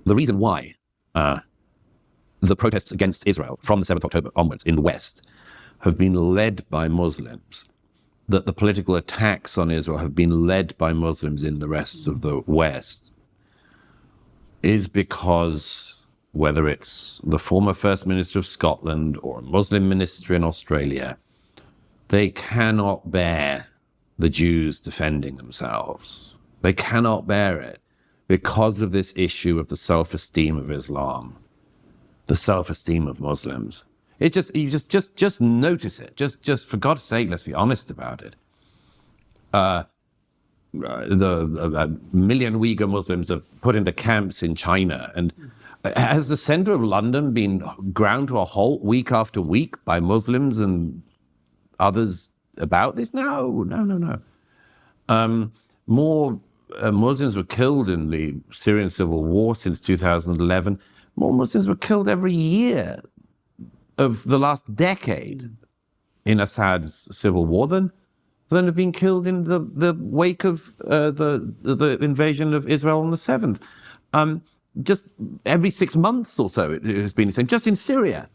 the reason why the protests against Israel from the 7th of October onwards in the West have been led by Muslims, that the political attacks on Israel have been led by Muslims in the rest of the West, is because whether it's the former First Minister of Scotland or a Muslim minister in Australia, they cannot bear the Jews defending themselves. They cannot bear it because of this issue of the self-esteem of Islam, the self-esteem of Muslims. It just, you just notice it. Just for God's sake, let's be honest about it. A million Uyghur Muslims are put into camps in China, and has the center of London been ground to a halt week after week by Muslims and others about this? No. More Muslims were killed in the Syrian civil war since 2011. More Muslims were killed every year of the last decade in Assad's civil war than have been killed in the wake of the invasion of Israel on the 7th. Just every 6 months or so it has been the same. Just in Syria.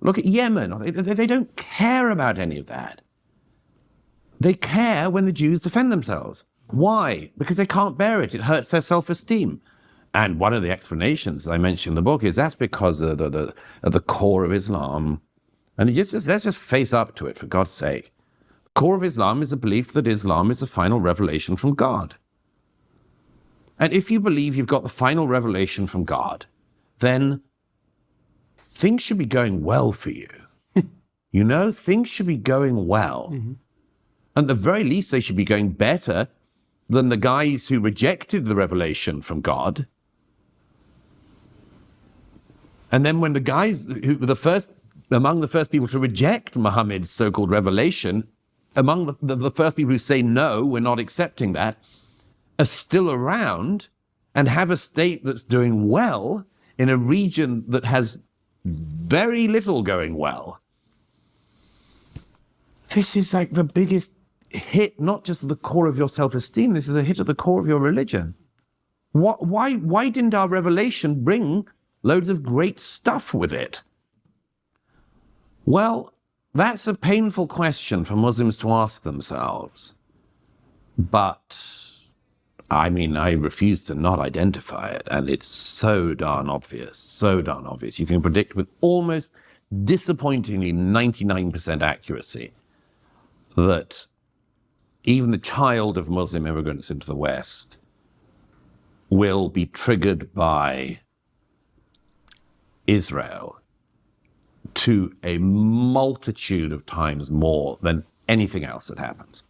Look at Yemen. They don't care about any of that. They care when the Jews defend themselves. Why? Because they can't bear it. It hurts their self-esteem. And one of the explanations I mentioned in the book is that's because of the core of Islam. And let's just face up to it, for God's sake. The core of Islam is the belief that Islam is the final revelation from God. And if you believe you've got the final revelation from God, then things should be going well for you. You know, things should be going well. Mm-hmm. At the very least, they should be going better than the guys who rejected the revelation from God. And then when the guys who were among the first people to reject Muhammad's so-called revelation, among the first people who say, no, we're not accepting that, are still around and have a state that's doing well in a region that has very little going well. This is like the biggest hit, not just at the core of your self-esteem, this is a hit at the core of your religion. Why didn't our revelation bring loads of great stuff with it? Well, that's a painful question for Muslims to ask themselves. But, I mean, I refuse to not identify it, and it's so darn obvious, so darn obvious. You can predict with almost disappointingly 99% accuracy that even the child of Muslim immigrants into the West will be triggered by Israel to a multitude of times more than anything else that happens.